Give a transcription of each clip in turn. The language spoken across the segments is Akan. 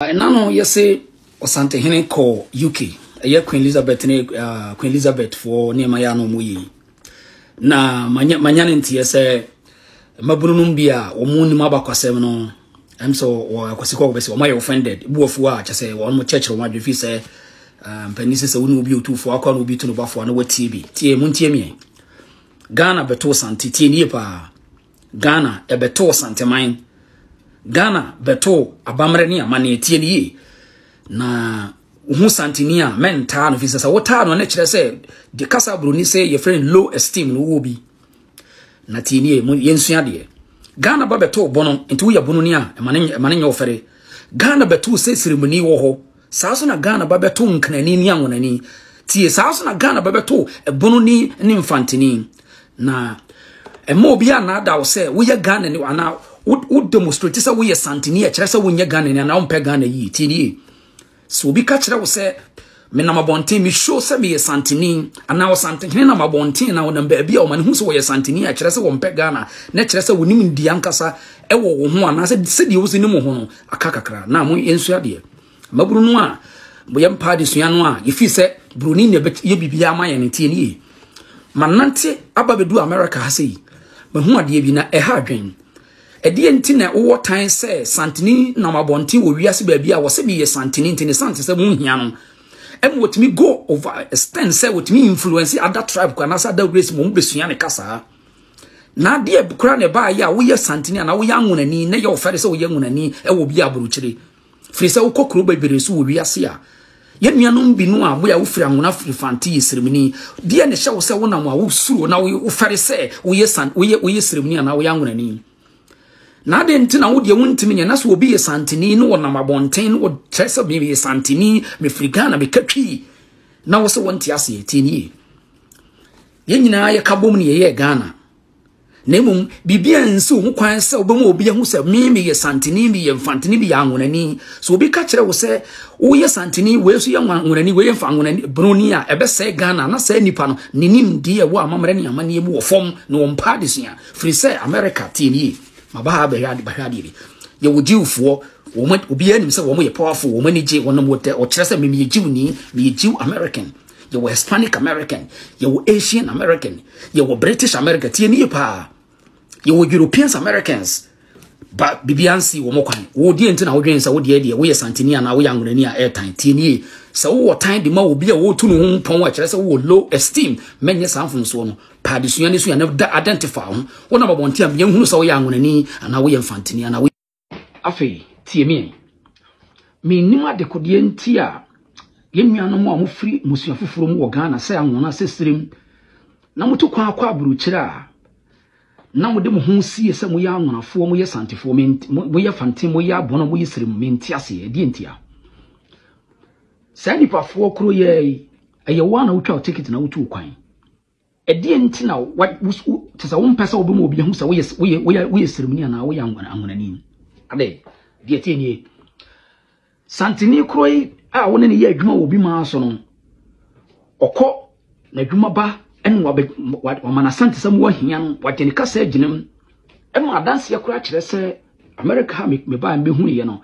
Nano yese Asante hene ko UK. Eye Queen Elizabeth for nema ya no muyi. Na manyane nti yese mabunum bia omuni mabakwasem no. Emso kwasiko kwese omaye offended. Buofu a chese won mo church ro madwe fi se panisi se wonu obi Otumfour akwa no obi to no bafo na watibi. Tie muntie mi. Ghana beto Asante tie nie pa. Ghana e beto Asante man. Ghana beto abamre ni amane tie ni na uhu santinia menta no fisa sa wota no na kire se de kasa broni se ye friend low esteem no wo bi na tie ni yensua de Ghana ba beto bono enti wo ya bono ni a emane nya ofere Ghana beto se ceremony wo ho saaso na Ghana ba beto nknani ni anwonani tie saaso na Ghana ba beto bono ni mfantini na emo bia na da wo se wo ya Ghana ni ana would demonstrate say we Asante a kyerɛ sɛ wonya Ghana ni na wompɛ Ghana yi tie so obi ka kyerɛ wo sɛ me na mabonten me show sɛ me Asante ni ana Asante hene na mabonten na wonam ba bia o man hu sɛ wo Asante ni a kyerɛ sɛ wompɛ Ghana na kyerɛ sɛ wonim ndi ankasa ɛwɔ wo ho ana sɛ de wo sɛ nim ho no aka kakra na mo ensu ade maburu no a mo yɛ mpa de sua no a yefi sɛ broni ne ye bibia ma yɛ ne tie ni manante aba bedu America ha sei mahu ade bi na ɛha adwen Edi enti na wo tan se santini na mabonten wo wiase ba bia wo se bi ye santini enti ne sante se mu hia no em wotimi go over extend se wotimi influence other tribe kwa na sa da grace mo besua ne kasa na de kura ne ba ya wo ye santini na wo ya nwonani na ye ofere se wo ye nwonani e wo bia aburukyire firi se wo kokro ba bere so wo wiase a ye nuanom bi no a wo ya wo firi anwona firi fanti ye seremoni de ne hye wo se wo na mo a wo suro na wo fere se wo ye seremoni na wo ya nwonani na de ntina wo de wontimi nya na so obi ye santini no wona mabonten no trese bi ye santini me frigana me katwi na wo se wonti ase etini ye nyina ye kabom ne ye Ghana na mum bibia nso ho kwan se obemu obi hu se me ye santini bi ye mfantini bi ya nwonani so obi ka kire wo se wo ye santini we so ye nwonani we ye mfa nwonani broni a ebe se Ghana na se nipa no ninim die wo amamre ne amane mu wo fom no mpa de sua free se America tini mabaha bahadi ye wojiwfo wo obi anim se wo mo ye powerful wo manage wo no mo o kire se me jiwni me jiw American ye wo Hispanic American ye wo Asian American ye wo British American tie ni pa ye wo Europeans Americans ba bibiansi wo mo kwan wo die ntina wo dwen se wo die wo ye santini na wo yanwonani a airtime tie ni se wo time de ma obi a wo tu no ho pon wa kire se wo low esteem menye sanfo so no pa de suya ni suya na identify wo na mabonti am yenhunu se wo yanwonani ana wo ye mfantini ana wo afi tie mi nima de kodie nti a yenuanom a mo firi musua foforo mu wo Ghana se anwona se sirem na moto kwa akwa aburukyire a na mo de mo ho sie se mo ya anwonafo mo ye Asantefour mo ye fantin mo ya bono mo ye sirem menti ase e die ntia sani pafo kro ye eye wana wotwa ticket na wotu kwan e die nti na tesa wo mpesa wo be mo obi hu se wo ye sirem ni na wo ya anwonani ade die tie ni santini kro yi a wona ne ye adwuma wo bi ma so no okọ na adwuma ba en wa mana Asante sam wo hia no wa tene kasa aginem en adanse ya kura kire se America me ba me hu ye no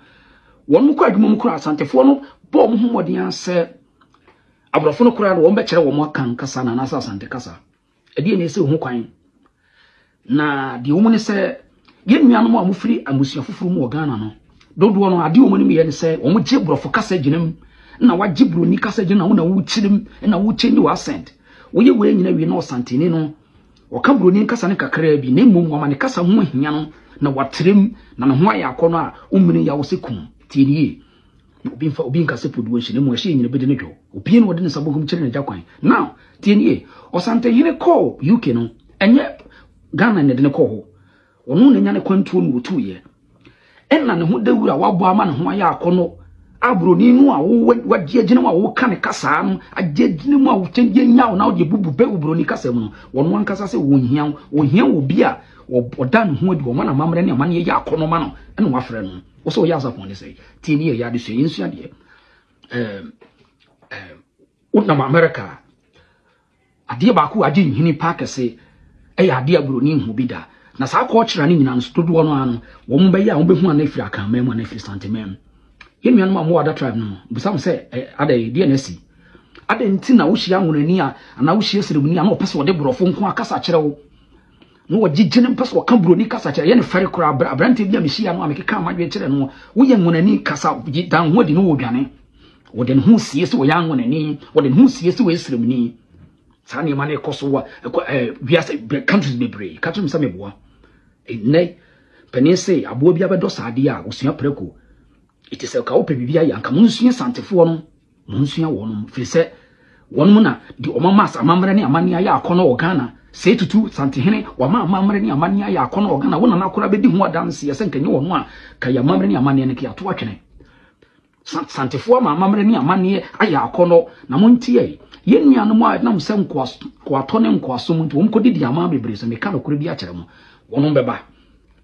won mu kwa adwuma mu kura Asantefour no bo mu hu modin ase abrofo no kura no won be kire wo mo kan kasa na na Asante kasa edi ne se hu kwan na de wo mu ne se ye nuanom a mu firi amusua foforo mu Ghana no dodo no ade wo mu ne ye ne se wo mu je brofo kasa aginem na wa jibro ni kasa aginem na wo chirim na wo chenyi wa Asante woye we nyina wi na Asanteni no waka broni kasa ne kakra bi na mmom wa mane kasa ho ahia no na watrem na ne ho aya akono a ummini ya wo sekum tienie obi nkase production ne mo ahye nyina bede ne dwo obi ne wode ne sabogum kire ne jakwan now tienie Asante hine call UK no enye Ghana ne de ne call ho ono ne nya ne kwantuo no wotu ye enna ne ho dawura wabo ama ne ho aya akono abroni nu a wo wadi agina wa wo ka ne kasa no agina mu a wo kyenge nya na wo de bubu be obroni kasa mu no wono ankasa se wo hia wo bi a wo da ne ho adi wo mana mamre ne amane ye akono ma no ene wo afre no wo so ya asafo ne sei tie ni ya de so yinsu ade wona ma America ade ba ku ade nhini park se ade abroni hu bi da na sa ko kyera ne nyina no stodo no ano wo mo be ya wo be hu ana firi aka ma mu ana firi santemem Yen me no mo other tribe no. Busam say ade DNC. Ade nti na wo hia nwonani a na wo hia seremuni a na opese wo de borofo nko akasa kire wo. No wo gigine mpese wo ka broni kasa kire ye ne fere kura abrante bia me hia no amekeka amadwe kire no wo ye nwonani kasa dan ho de no wo dwane. Wo de ho sie se wo ya nwonani, wo de ho sie se wo seremuni. Sa ne ma na ekoso wa wiase countries bebre. Ka tum sa meboa. Nei penese abo bia bedo saade a osua preko. Iti se ka wo pe bibia ya nka munsua Asantefour no. Munsua wonum fise wonum na di omama amamre ne amani ya akono ogana se tutu santehene wama amamre ne amani ya akono ogana wona na kora bedi ho adanse yese nkenye wonu a ka ya amamre ne amani ne ke ato atwene Asantefour ma amamre ne amani ya akono na montie ye nuanu mu a na mse nko atone nko asom nti wom kodi di amamre bebre so me ka no kora bi a kyere mo wonum beba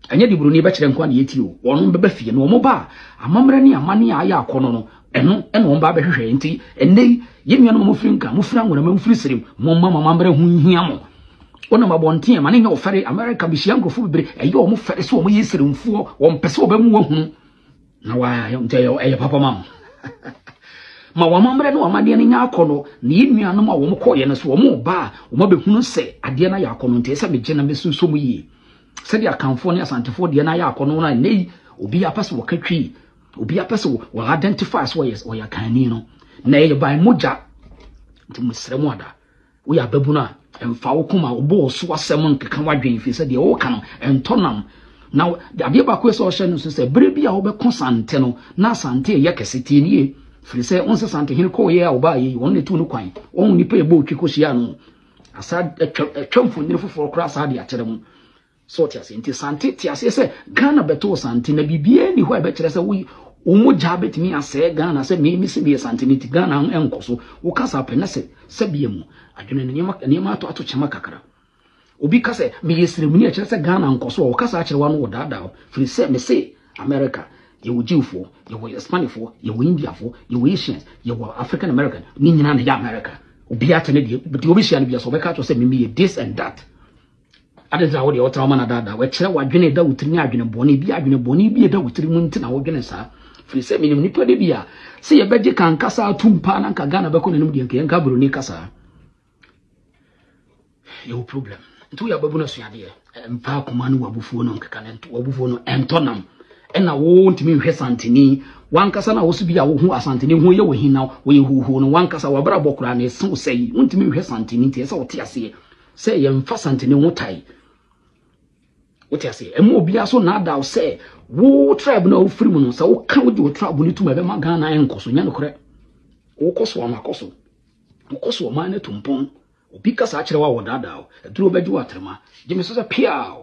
anya di buruni be kyere nko na yeti o wonum beba fie no mo ba amamre ne amani ya akono no eno omba be hwehwe nti enei ye nuanu mo frinka mo fra ngora mo fri serem mo mama mambre hu hia mo wona mabonte ma ne nya ofere America bi hia nkrofo bebre eyo mo fere so mo ye seremfuo wo mpese obamu wahunu na wa nte papa mam ma wa mambre no amade ne nya akono ne ye nuanu ma wo mo koye ne so wo mo ba wo ma behunu se ade na ya akono nte se beje na mesu so mo yi se dia kanfo ne Asantefour de na ya akono na nei obi apase wo katwi obi apese will identify as what you can no na ye by moja nti musremu ada wo ya babu na emfa wo kuma obo so asem nkeka wadwen fi se de wo ka no entonam na ade ba ko so hye no se bere bi a wo be konsante no na Asante ye keseti nie fi se onse Asante hin ko ye a wo ba ye won ne tu no kwan won nipa ye bo twi ko hia no asa twamfo ni foforo kra asa de a kyere mu so tiase nti Asante tiase se Ghana beto Asante na bibie ni ho e be kyere se wo umu jabet mi ase Ghana se mi se bi Asante ni ti Ghana enkoso wo kasa pene se biemu adwene ne ma to chema kakra obi kasa mi yesremuni a kyere se Ghana enkoso wo kasa kyere wa no dada firi se me se America ye wo Jewfo ye wo Hispanifo ye wo Indiafo ye wo Asians ye wo African American ni nyina na ya America obi atene de but obi hia no bia so be ka to se me this and that adeza wo de otrauma na dada we kyere wadwene da wutiri ni adwene boni bi da wutiri mu ntina wo dwene sa firi se minim nipa de bia se ye beje kan kasa atumpa na nka Ghana beko nenum de nka broni kasa yo problem ntu ya babu na suade mpa kuma no wabufuo no nka na ntu wabufuo no entonam ena wo ntimi hwe santeni wankasa na wo su bia wo hu Asanteni hu ye wo hina wo ye huhu no wankasa wabra bokura na esu sei ntimi hwe santeni nti esa wo te ase se ye mfa Santeni wo tai what you say? Emo bia so na da say wo tribe na wo free mu no say wo kan wo di wo tribe ni tuma be ma Ghana enkoso nya no kore wo koso wa makoso wo koso ma na tumpon obi kasa akire wa wo dada o eduro beju atrema gime so say pia